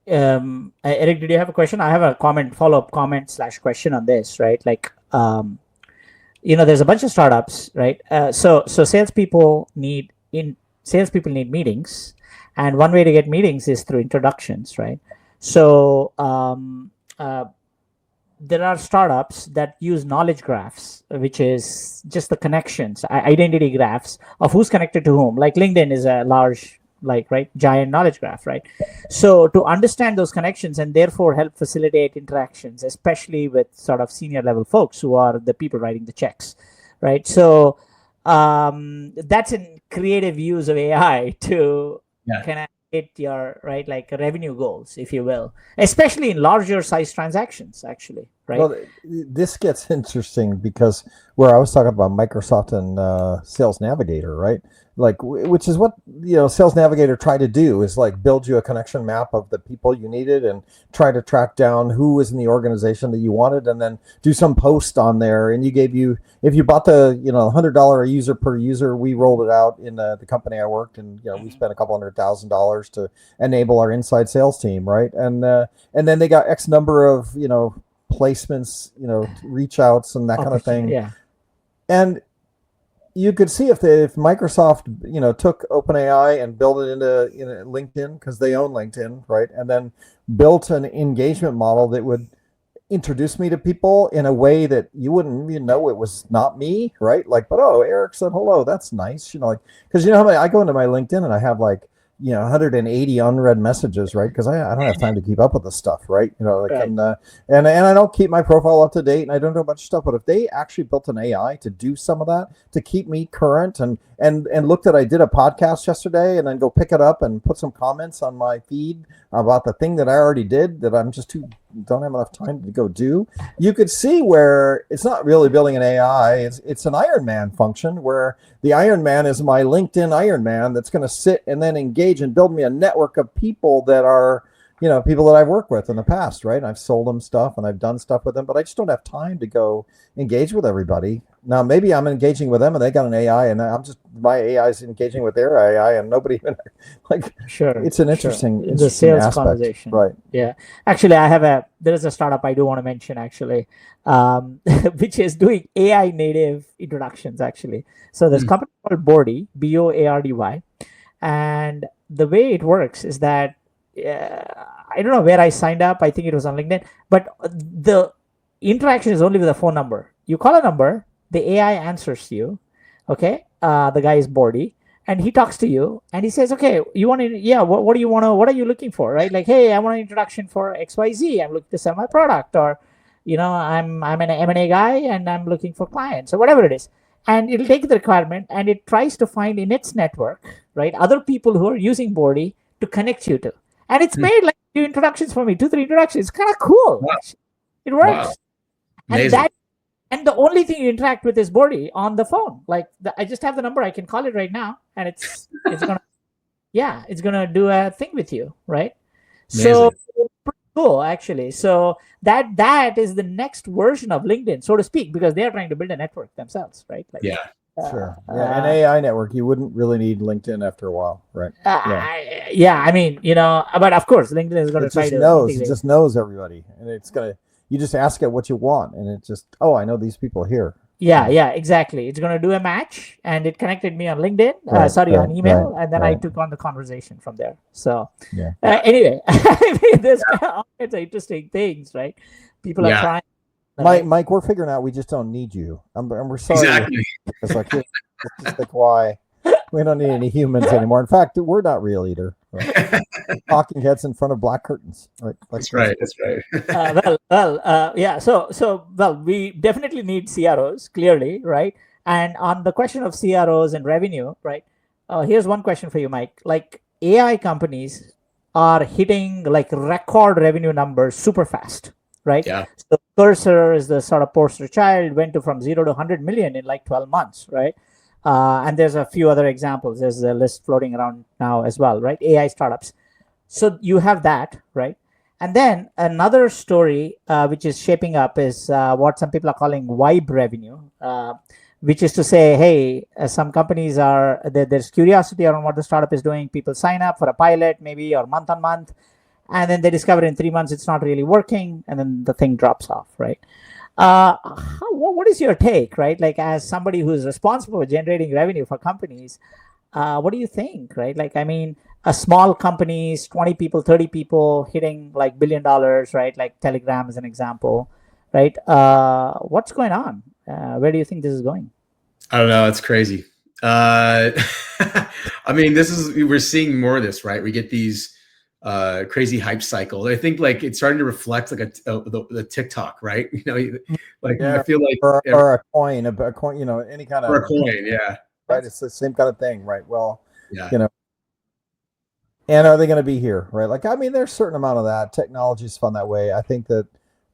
Eric, did you have a question? I have a follow-up comment / question on this, right? Like, there's a bunch of startups, right? So salespeople need meetings, and one way to get meetings is through introductions, right? So there are startups that use knowledge graphs, which is just the connections, identity graphs of who's connected to whom. Like LinkedIn is a large, giant knowledge graph, right? So to understand those connections and therefore help facilitate interactions, especially with sort of senior level folks who are the people writing the checks, right? So that's a creative use of AI to kind of hit your revenue goals, if you will, especially in larger size transactions, actually, right? Well, this gets interesting because where I was talking about Microsoft and Sales Navigator, right? Like, which is what Sales Navigator tried to do, is like build you a connection map of the people you needed and try to track down who was in the organization that you wanted, and then do some post on there. And if you bought the $100 a user per user, we rolled it out in the company I worked, and we spent a couple $100,000 to enable our inside sales team, right? And then they got X number of placements, reach outs and that kind of thing. Yeah. And you could see if Microsoft, took OpenAI and built it into LinkedIn, because they own LinkedIn, right? And then built an engagement model that would introduce me to people in a way that you wouldn't even know it was not me, right? Like, but Eric said hello, that's nice, because how many I go into my LinkedIn and I have 180 unread messages, right? Because I don't have time to keep up with the stuff, right? Right. And I don't keep my profile up to date, and I don't do a bunch of stuff. But if they actually built an AI to do some of that, to keep me current, and looked at, I did a podcast yesterday, and then go pick it up and put some comments on my feed about the thing that I already did that I'm just don't have enough time to go do. You could see where it's not really building an AI. It's an Iron Man function, where the Iron Man is my LinkedIn Iron Man that's going to sit and then engage and build me a network of people that are, people that I've worked with in the past, right? I've sold them stuff and I've done stuff with them, but I just don't have time to go engage with everybody. Now, maybe I'm engaging with them and they got an AI, and my AI is engaging with their AI, and nobody even Sure. It's an interesting the sales aspect, conversation, right? Yeah. Actually, there is a startup I do want to mention, actually, which is doing AI native introductions, actually. So there's a company called Boardy, Boardy, and the way it works is that I don't know where I signed up. I think it was on LinkedIn, but the interaction is only with a phone number. You call a number, the AI answers you. Okay, the guy is Boardy, and he talks to you, and he says, "Okay, you want to? Yeah, what do you want to? What are you looking for? Right? Like, hey, I want an introduction for XYZ. I'm looking to sell my product, or I'm an M&A guy, and I'm looking for clients, or whatever it is." And it'll take the requirement, and it tries to find in its network, right, other people who are using Boardy to connect you to. And it's made like 2 introductions for me, 2-3 introductions. It's kind of cool. Wow. It works. Wow. And and the only thing you interact with is Boardy on the phone. Like, I just have the number. I can call it right now, and it's gonna do a thing with you, right? Amazing. So pretty cool, actually. So that is the next version of LinkedIn, so to speak, because they are trying to build a network themselves, right? Like, yeah. Sure. Yeah, an AI network, you wouldn't really need LinkedIn after a while, right? I mean, but of course, LinkedIn is going to try to integrate. It just knows everybody, and you just ask it what you want, and it just, I know these people here. Yeah, exactly. It's going to do a match, and it connected me on LinkedIn, on email, and then I took on the conversation from there. So, anyway, I mean, there's all kinds of interesting things, right? People are trying. Mike, we're figuring out we just don't need you. And we're sorry. Exactly. It's just like, why? We don't need any humans anymore. In fact, we're not real either. Right? Talking heads in front of black curtains. Right? That's right. Yeah. So, we definitely need CROs, clearly, right? And on the question of CROs and revenue, right? Here's one question for you, Mike. Like, AI companies are hitting like record revenue numbers super fast, right? Yeah. So Cursor is the sort of poster child, went from 0 to 100 million in like 12 months, right? And there's a few other examples. There's a list floating around now as well, right? AI startups. So you have that, right? And then another story which is shaping up is what some people are calling vibe revenue, which is to say, hey, some companies there's curiosity around what the startup is doing. People sign up for a pilot, maybe, or month on month. And then they discover in 3 months it's not really working, and then the thing drops off, right? What is your take, right? Like, as somebody who's responsible for generating revenue for companies, what do you think, right? Like, I mean, a small companies, 20 people, 30 people hitting like $1 billion, right? Like Telegram is an example, right? What's going on? Where do you think this is going? I don't know. It's crazy. I mean, we're seeing more of this, right? We get these crazy hype cycle. I think like it's starting to reflect like the TikTok, right? I feel like or a coin, any kind of or a coin, yeah. Right, it's the same kind of thing, right? Well, and are they going to be here, right? Like, I mean, there's a certain amount of that. Technology is fun that way. I think that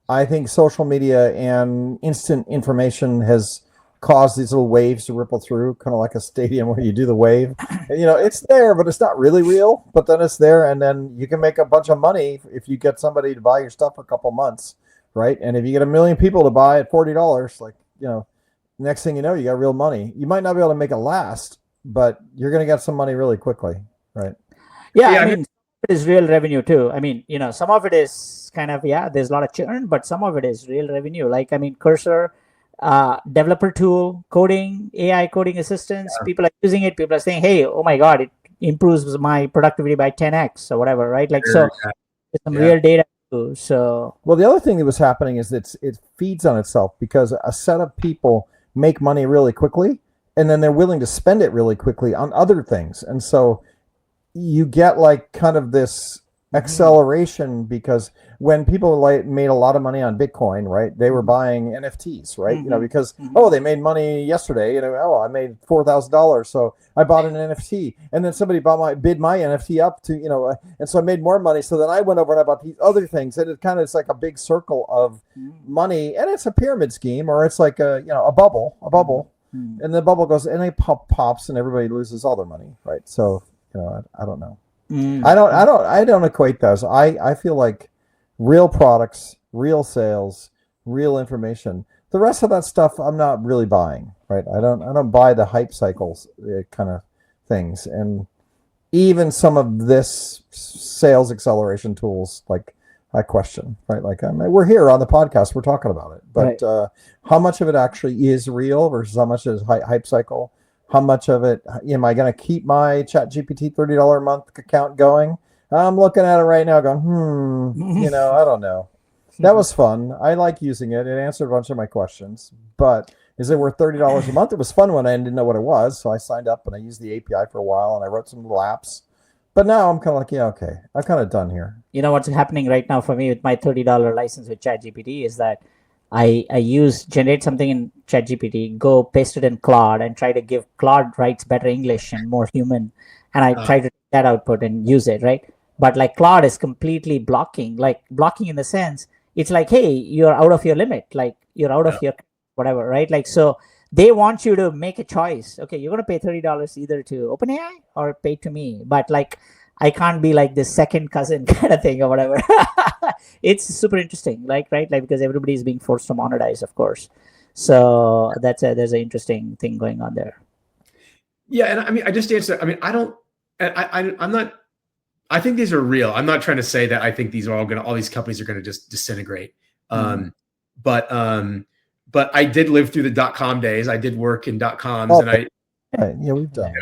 I think social media and instant information has caused these little waves to ripple through, kind of like a stadium where you do the wave. And, it's there, but it's not really real. But then it's there, and then you can make a bunch of money if you get somebody to buy your stuff for a couple months, right? And if you get 1 million people to buy at $40, like, next thing you know, you got real money. You might not be able to make it last, but you're going to get some money really quickly, right? Yeah, I mean, it is real revenue too. I mean, some of it is kind of, there's a lot of churn, but some of it is real revenue. Like, I mean, Cursor, developer tool, coding, AI coding assistance, people are using it. People are saying, hey, oh my God, it improves my productivity by 10x or whatever, right? Like, so there's some real data too. So, well, the other thing that was happening is that it feeds on itself, because a set of people make money really quickly, and then they're willing to spend it really quickly on other things. And so you get like kind of this acceleration, because when people made a lot of money on Bitcoin, right, they were buying NFTs, right? Because they made money yesterday, I made $4,000, so I bought an NFT, and then somebody bid my NFT up to, and so I made more money, so then I went over and I bought these other things, and it's like a big circle of money, and it's a pyramid scheme, or it's like a bubble, and the bubble goes and it pops, and everybody loses all their money, right? So I don't know. I don't equate those. I feel like real products, real sales, real information. The rest of that stuff I'm not really buying, right? I don't buy the hype cycles kind of things. And even some of this sales acceleration tools, like, I question, right? Like, we're here on the podcast, we're talking about it, but how much of it actually is real versus how much is hype cycle? How much of it am I going to keep my ChatGPT $30 a month account going? I'm looking at it right now going, I don't know. That was fun. I like using it. It answered a bunch of my questions, but is it worth $30 a month? It was fun when I didn't know what it was. So I signed up and I used the API for a while, and I wrote some little apps. But now I'm kind of like, okay, I'm kind of done here. What's happening right now for me with my $30 license with ChatGPT is that I generate something in ChatGPT, go paste it in Claude, and try to give Claude writes better English and more human, and I try to take that output and use it, right? But like Claude is completely blocking in the sense, it's like, hey, you're out of your limit, like you're out of your whatever, right? Like, so they want you to make a choice. Okay, you're gonna pay $30 either to OpenAI or pay to me, but like, I can't be like this second cousin kind of thing or whatever. It's super interesting, right? Like, because everybody is being forced to monetize, of course. So there's an interesting thing going on there. Yeah, and I mean, I just answered. I mean, I'm not. I think these are real. I'm not trying to say that I think these are all these companies are gonna just disintegrate. But I did live through the .com days. I did work in .coms, and we've done.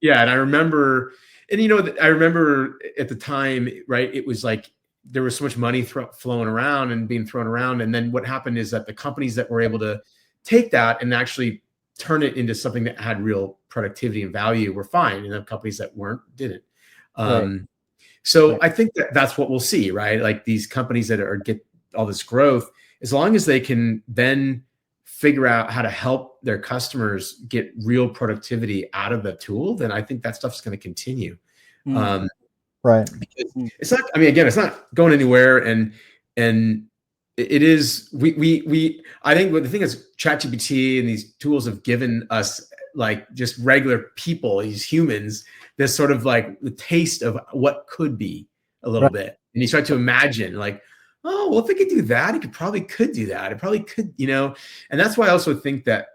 And I remember. And I remember at the time, right? It was like there was so much money flowing around and being thrown around, and then what happened is that the companies that were able to take that and actually turn it into something that had real productivity and value were fine, and the companies that didn't. So I think that's what we'll see, right? Like these companies that get all this growth, as long as they can then figure out how to help their customers get real productivity out of the tool, then I think that stuff's going to continue. Right. It's not, I mean, again, it's not going anywhere. And it is, I think what the thing is, ChatGPT and these tools have given us, like, just regular people, these humans, this sort of like the taste of what could be a little bit. And you start to imagine, like, oh, well, if it could do that, it probably could do that. It probably could, and that's why I also think that,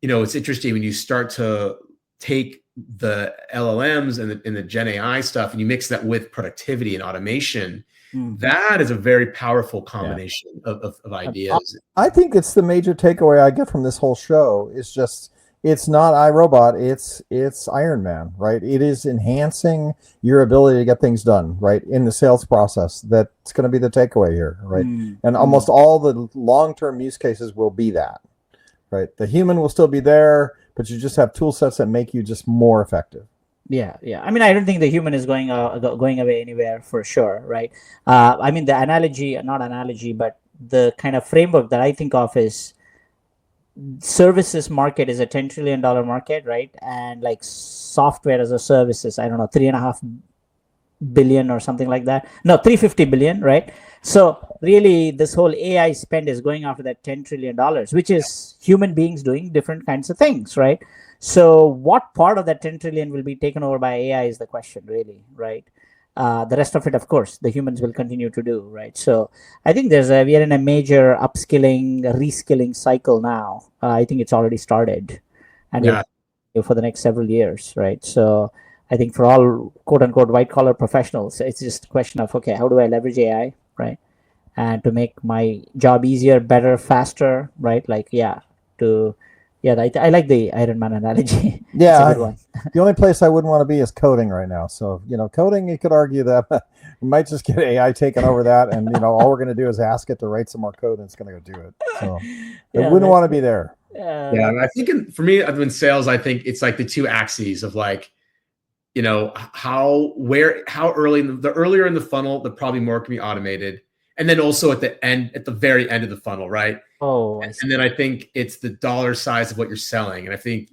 it's interesting when you start to take the LLMs and the Gen AI stuff, and you mix that with productivity and automation. That is a very powerful combination of ideas. I think it's the major takeaway I get from this whole show is just, it's not iRobot, it's Iron Man, right? It is enhancing your ability to get things done, right, in the sales process. That's going to be the takeaway here, right? And almost all the long-term use cases will be that, right? The human will still be there, but you just have tool sets that make you just more effective. Yeah. I mean, I don't think the human is going away anywhere for sure, right? I mean, but the kind of framework that I think of is services market is a $10 trillion market, right? And like software as a service is, I don't know, 3.5 billion or something like that. No, 350 billion, right? So really, this whole AI spend is going after that $10 trillion, which is human beings doing different kinds of things, right? So what part of that 10 trillion will be taken over by AI is the question, really, right? The rest of it, of course, the humans will continue to do, right? So I think we are in a major upskilling, reskilling cycle now. I think it's already started, and for the next several years, right? So I think for all quote unquote white collar professionals, it's just a question of, okay, how do I leverage AI, right? And to make my job easier, better, faster, right? Like, I like the Iron Man analogy. Yeah, it's a good one. The only place I wouldn't want to be is coding right now. So, coding, you could argue that we might just get AI taking over that. And, all we're going to do is ask it to write some more code and it's going to go do it. So I wouldn't want to be there. Yeah. I think for me, in sales, I think it's like the two axes of like, how early, the earlier in the funnel, the probably more can be automated. And then also at the very end of the funnel, right? Oh, and then I think it's the dollar size of what you're selling. And I think,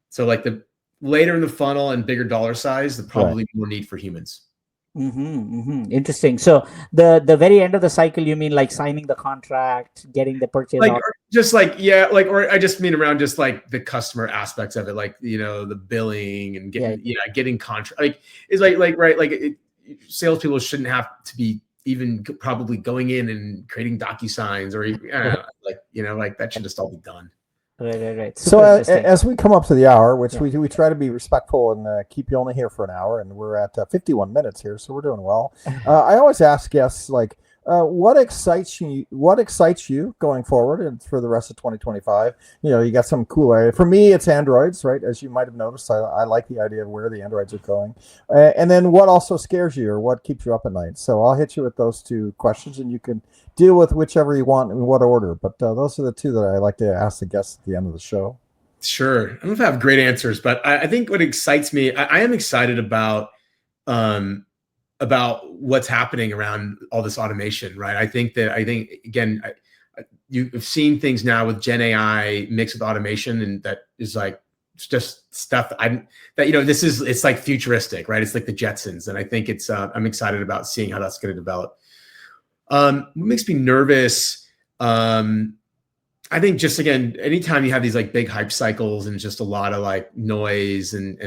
so like the later in the funnel and bigger dollar size, the probably more need for humans. Interesting. So the very end of the cycle, you mean like signing the contract, getting the purchase, or I just mean around just like the customer aspects of it, like the billing and getting contract. Like it's like salespeople shouldn't have to be even probably going in and creating DocuSigns or like that should just all be done. Right. So as we come up to the hour, which we try to be respectful and keep you only here for an hour, and we're at 51 minutes here, so we're doing well. I always ask guests like, what excites you going forward and for the rest of 2025? You got some cool area. For me, it's Androids, right? As you might have noticed, I like the idea of where the Androids are going. And then what also scares you or what keeps you up at night? So I'll hit you with those two questions, and you can deal with whichever you want in what order. But those are the two that I like to ask the guests at the end of the show. Sure. I don't know if I have great answers, but I think what excites me, I am excited about what's happening around all this automation, right? I think again, you've seen things now with Gen AI mixed with automation, and that is like just stuff it's like futuristic, right? It's like the Jetsons, and I think I'm excited about seeing how that's going to develop. What makes me nervous? I think just again, anytime you have these like big hype cycles and just a lot of like noise and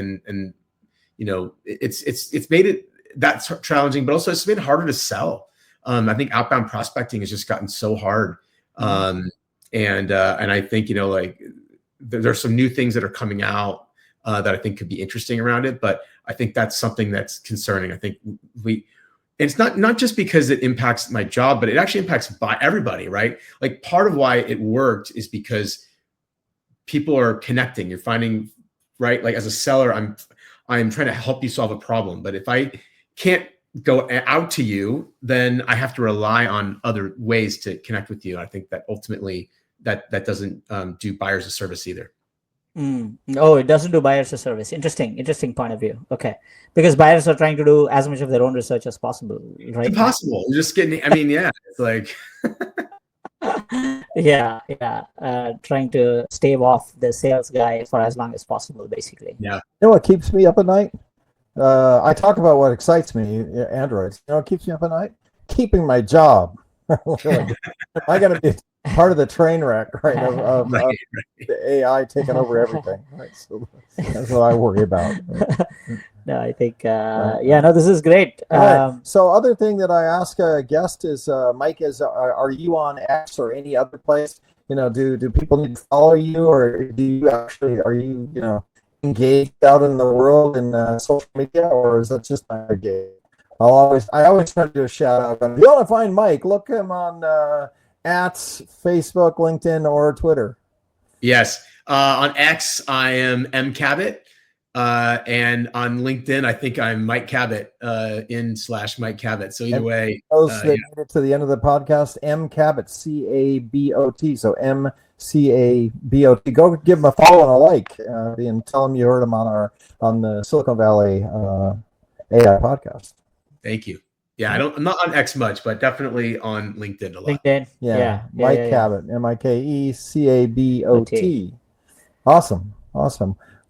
it's made it that's challenging, but also it's made it harder to sell. I think outbound prospecting has just gotten so hard. And I think, like there's some new things that are coming out that I think could be interesting around it, but I think that's something that's concerning. I think it's not just because it impacts my job, but it actually impacts everybody, right? Like part of why it worked is because people are connecting. You're finding, right? Like as a seller, I'm trying to help you solve a problem, but if I can't go out to you, then I have to rely on other ways to connect with you. I think that ultimately that doesn't do buyers a service either. Oh, it doesn't do buyers a service. Interesting point of view. Okay, because buyers are trying to do as much of their own research as possible, right? It's impossible. You're just getting. I mean, yeah, it's like. Trying to stave off the sales guy for as long as possible, basically. Yeah. You know what keeps me up at night? I talk about what excites me, Androids. You know what keeps me up at night? Keeping my job. Am I going to be part of the train wreck, right? Of the AI taking over everything, right? So that's what I worry about. Right? No, I think, this is great. Right. So other thing that I ask a guest is, Mike, are you on X or any other place? Do people need to follow you, or are you engaged out in the world in social media, or is that just my gig? I always try to do a shout out. If you want to find Mike, look him on at Facebook, LinkedIn, or Twitter. Yes. On X, I am M Cabot. And on LinkedIn, I think I'm Mike Cabot, /Mike Cabot. So either way. Those that made it to the end of the podcast, M Cabot, CABOT. So MCABOT. Go give him a follow and a like, and tell him you heard him on the Silicon Valley AI podcast. Thank you. Yeah, I'm not on X much, but definitely on LinkedIn a lot. LinkedIn. Mike Cabot, MikeCabot. Awesome.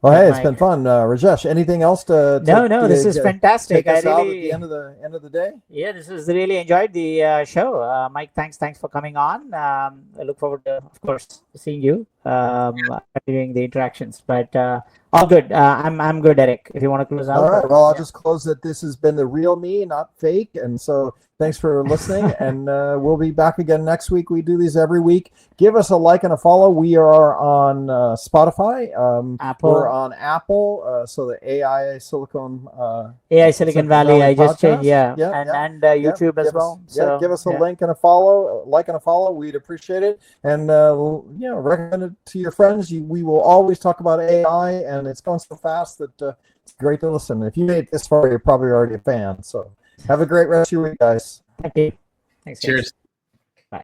Well, Yeah, hey, it's Mike. been fun, Rajesh. Anything else to No, this is fantastic. Take us I out at really, the end of the day. yeah, this is really enjoyed the show. Mike, thanks for coming on. I look forward to, of course, seeing you, continuing the interactions. But all good. I'm good, Eric. If you want to close out. All right. Well, I'll just close that. This has been the real me, not fake. And so thanks for listening. And we'll be back again next week. We do these every week. Give us a like and a follow. We are on Spotify. Apple. We're on Apple. So the AI Silicon Valley. I just podcast. changed. And YouTube as well. So give us a link and a follow, like and a follow. We'd appreciate it. And recommend it to your friends. We will always talk about AI, and it's going so fast that it's great to listen. If you made it this far, you're probably already a fan. So have a great rest of your week, guys. Thank you. Thanks. Cheers.